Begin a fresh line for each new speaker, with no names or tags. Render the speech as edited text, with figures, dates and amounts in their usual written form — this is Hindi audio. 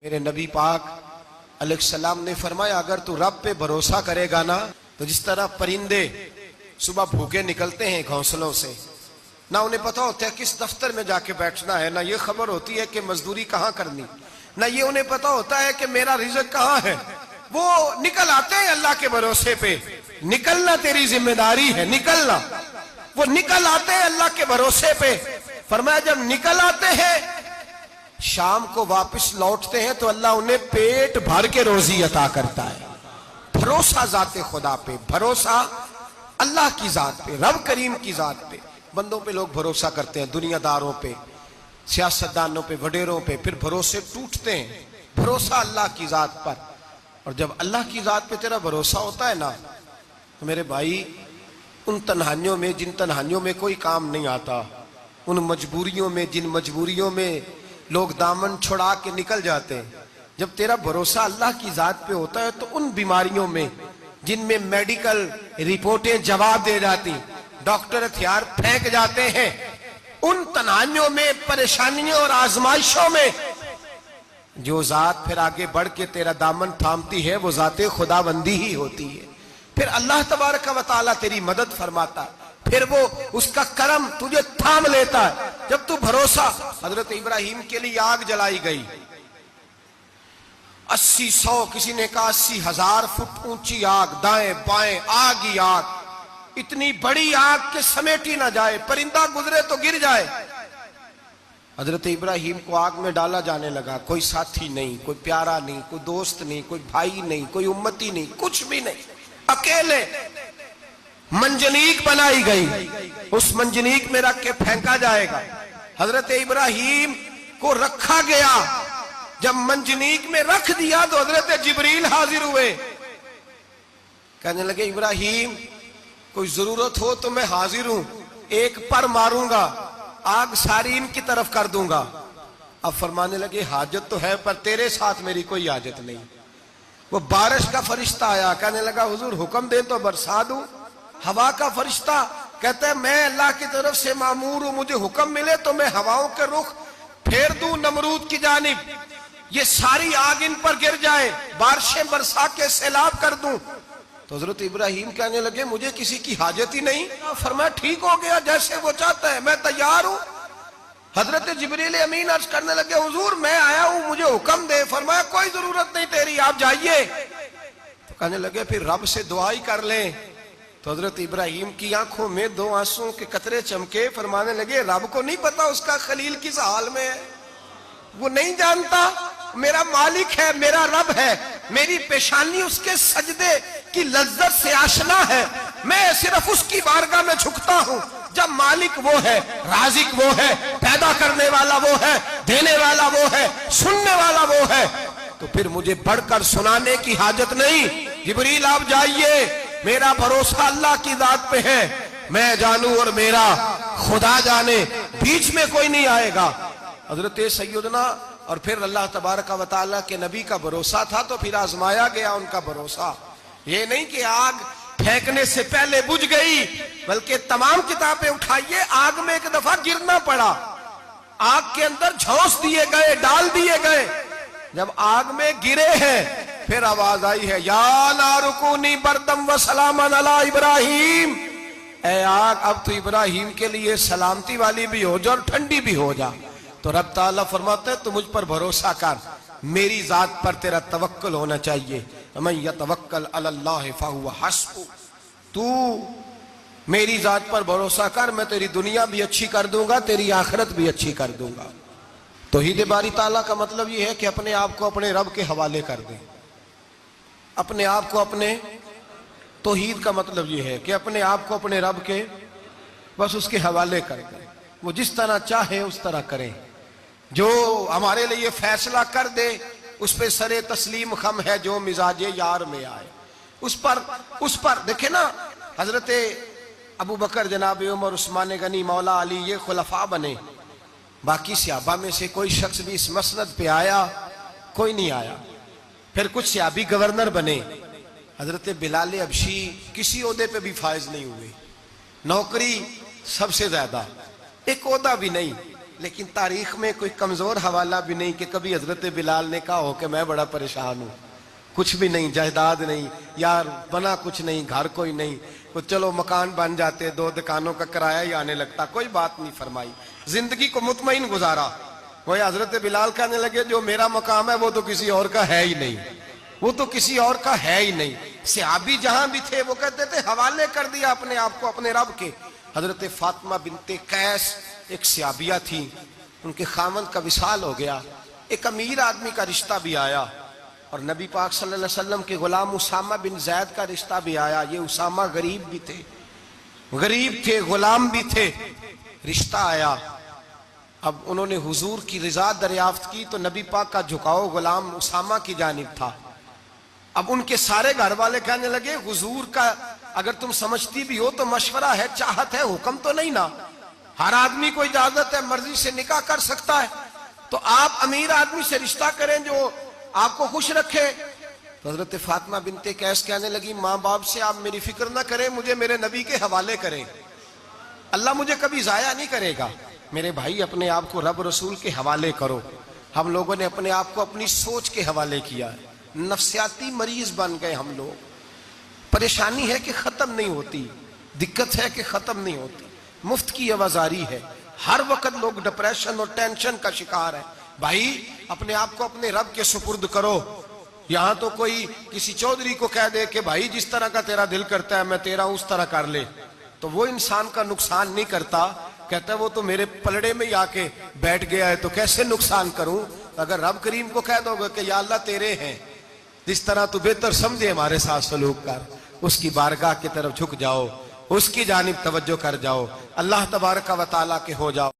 मेरे नबी पाक अलैहिस्सलाम ने फरमाया, अगर तू रब पे भरोसा करेगा ना तो जिस तरह परिंदे सुबह भूखे निकलते हैं घोंसलों से, ना उन्हें पता होता है किस दफ्तर में जाके बैठना है, ना ये खबर होती है कि मजदूरी कहाँ करनी, ना ये उन्हें पता होता है कि मेरा रिज़्क कहाँ है, वो निकल आते हैं अल्लाह के भरोसे पे। निकलना तेरी जिम्मेदारी है, निकलना। वो निकल आते हैं अल्लाह के भरोसे पे। फरमाया जब निकल आते हैं शाम को वापस लौटते हैं तो अल्लाह उन्हें पेट भर के रोजी अता करता है। भरोसा जाते खुदा पे, भरोसा अल्लाह की जात पे, रब करीम की जात पे। बंदों पे लोग भरोसा करते हैं, दुनियादारों पे, सियासतदानों पे, वडेरों पे, फिर भरोसे टूटते हैं। भरोसा अल्लाह की जात पर। और जब अल्लाह की जात पे तेरा भरोसा होता है ना तो मेरे भाई, उन तन्हाइयों में जिन तन्हाइयों में कोई काम नहीं आता, उन मजबूरियों में जिन मजबूरियों में लोग दामन छुड़ा के निकल जाते हैं, जब तेरा भरोसा अल्लाह की जात पे होता है तो उन बीमारियों में जिनमें मेडिकल रिपोर्टें जवाब दे जाती, डॉक्टर हथियार फेंक जाते हैं, उन तनाइयों में, परेशानियों और आजमाइशों में जो जात फिर आगे बढ़ के तेरा दामन थामती है वो जाते खुदाबंदी ही होती है। फिर अल्लाह तबारक व तआला तेरी मदद फरमाता है, फिर वो उसका करम तुझे थाम लेता है। जब तू भरोसा, हजरत इब्राहिम के लिए आग जलाई गई, 80-100, किसी ने कहा 80,000 फुट ऊंची आग, दाएं बाएं आग ही आग, इतनी बड़ी आग के समेटी ना जाए, परिंदा गुजरे तो गिर जाए। हजरत इब्राहिम को आग में डाला जाने लगा, कोई साथी नहीं, कोई प्यारा नहीं, कोई दोस्त नहीं, कोई भाई नहीं, कोई उम्मती नहीं, कुछ भी नहीं, अकेले मंजनीक बनाई गई, उस मंजनीक में रख के फेंका जाएगा। हजरत इब्राहिम को रखा गया, जब मंजनीक में रख दिया तो हजरत जिब्रील हाजिर हुए, कहने लगे इब्राहिम कोई जरूरत हो तो मैं हाजिर हूं, एक पर मारूंगा, आग सारी इनकी तरफ कर दूंगा। अब फरमाने लगे हाजत तो है पर तेरे साथ मेरी कोई हाजत नहीं। वो बारिश का फरिश्ता आया, कहने लगा हुजूर हुक्म दे तो बरसा दूं। हवा का फरिश्ता कहता है मैं अल्लाह की तरफ से मामूर हूं, मुझे हुक्म मिले तो मैं हवाओं के रुख फेर दूं नमरूद की जानिब, ये सारी आग इन पर गिर जाए, बारिशें बरसा के सैलाब कर दूं। तो हजरत इब्राहिम कहने लगे मुझे किसी की हाजत ही नहीं। फरमाया ठीक हो गया, जैसे वो चाहता है, मैं तैयार हूं। हजरत जिब्रील अमीन अर्ज करने लगे हुजूर मैं आया हूं, मुझे हुक्म दे। फरमाया कोई जरूरत नहीं तेरी, आप जाइए। तो कहने लगे फिर रब से दुआ ही कर लें। तो हजरत इब्राहिम की आंखों में 2 आंसुओं के कतरे चमके, फरमाने लगे रब को नहीं पता उसका खलील किस हाल में है, वो नहीं जानता, मेरा मालिक है, मेरा रब है, मेरी पेशानी उसके सजदे की लज्जत से आशना है, मैं सिर्फ उसकी बारगाह में झुकता हूं। जब मालिक वो है, राजिक वो है, पैदा करने वाला वो है, देने वाला वो है, सुनने वाला वो है, तो फिर मुझे बढ़कर सुनाने की हाजत नहीं। जिब्रील आप जाइए, मेरा भरोसा अल्लाह की जात पे है, मैं जानू और मेरा खुदा जाने, बीच में कोई नहीं आएगा। हजरत सैयदना और फिर अल्लाह तबारक व तआला के नबी का भरोसा था तो फिर आजमाया गया उनका भरोसा। ये नहीं कि आग फेंकने से पहले बुझ गई, बल्कि तमाम किताबें उठाइए, आग में एक दफा गिरना पड़ा, आग के अंदर झोंस दिए गए, डाल दिए गए। जब आग में गिरे हैं फिर आवाज आई है या नारुकूनी बरदम व सलामन अला इब्राहिम, ए आग अब तो इब्राहिम के लिए सलामती वाली भी हो जा और ठंडी भी हो जा। तो रब ताला फरमाते हैं तू मुझ पर भरोसा कर, मेरी जात पर तेरा तवक्कुल होना चाहिए। मैं यतवक्कल अलल्लाह फहुव हस्बु, तू मेरी जात पर भरोसा कर, मैं तेरी दुनिया भी अच्छी कर दूंगा, तेरी आखिरत भी अच्छी कर दूंगा। तौहीद बारी ताला का मतलब यह है कि अपने आप को अपने रब के हवाले कर दे, अपने आप को अपने, तौहीद का मतलब यह है कि अपने आप को अपने रब के बस उसके हवाले कर दे, वो जिस तरह चाहे उस तरह करें, जो हमारे लिए फैसला कर दे उस पे सरे तस्लीम खम है, जो मिजाजे यार में आए उस पर देखे ना। हजरत अबू बकर, जनाब उमर, उस्मान गनी, मौला अली, ये खुलफा बने, बाकी सहाबा में से कोई शख्स भी इस मसनद पे आया कोई नहीं आया। फिर कुछ सहाबी गवर्नर बने, हजरत बिलाल अबशी किसी ओहदे पे भी फायज नहीं हुए, नौकरी सबसे ज्यादा, एक ओहदा भी नहीं, लेकिन तारीख में कोई कमजोर हवाला भी नहीं कि कभी हजरत बिलाल ने कहा हो कि मैं बड़ा परेशान हूं, कुछ भी नहीं, जायदाद नहीं यार, बना कुछ नहीं, घर कोई नहीं, तो चलो मकान बन जाते, 2 दुकानों का किराया ही आने लगता, कोई बात नहीं फरमाई, जिंदगी को मुतमईन गुजारा। वही हजरत बिलाल कहने लगे जो मेरा मकाम है वो तो किसी और का है ही नहीं, वो तो किसी और का है ही नहीं। सहाबी जहां भी थे वो कहते थे हवाले कर दिया अपने आप को अपने रब के। हजरत फातिमा बिनते कैस एक सहाबिया थी, उनके खामन का विसाल हो गया, एक अमीर आदमी का रिश्ता भी आया और नबी पाक सल्लल्लाहु अलैहि वसल्लम के गुलाम उसामा बिन जैद का रिश्ता भी आया। ये उसामा गरीब भी थे, गुलाम भी थे, रिश्ता आया। अब उन्होंने हुजूर की रिजा दरियाफ्त की तो नबी पाक का झुकाव गुलाम उसामा की जानिब था। अब उनके सारे घर वाले कहने लगे हुजूर का अगर तुम समझती भी हो तो मशवरा है, चाहत है, हुक्म तो नहीं ना, हर आदमी को इजाजत है, मर्जी से निकाह कर सकता है, तो आप अमीर आदमी से रिश्ता करें जो आपको खुश रखे। तो हजरत फातिमा बिनते कैस कहने लगी माँ बाप से आप मेरी फिक्र ना करें, मुझे मेरे नबी के हवाले करें, अल्लाह मुझे कभी जाया नहीं करेगा। मेरे भाई अपने आप को रब रसूल के हवाले करो। हम लोगों ने अपने आप को अपनी सोच के हवाले किया, नफ्सियाती मरीज बन गए हम लोग। परेशानी है कि खत्म नहीं होती, दिक्कत है कि खत्म नहीं होती, मुफ्त की आवाजारी है, हर वक्त लोग डिप्रेशन और टेंशन का शिकार है। भाई अपने आप को अपने रब के सुपुर्द करो। यहां तो कोई किसी चौधरी को कह दे कि भाई जिस तरह का तेरा दिल करता है मैं तेरा उस तरह कर ले, तो वो इंसान का नुकसान नहीं करता, कहता है वो तो मेरे पलड़े में ही आके बैठ गया है तो कैसे नुकसान करूं। अगर रब करीम को कह दोगे कि या अल्लाह तेरे हैं, जिस तरह तू बेहतर समझे हमारे साथ सलूक कर, उसकी बारगाह की तरफ झुक जाओ, उसकी जानिब तवज्जो कर जाओ, अल्लाह तबारक व तआला के हो जाओ।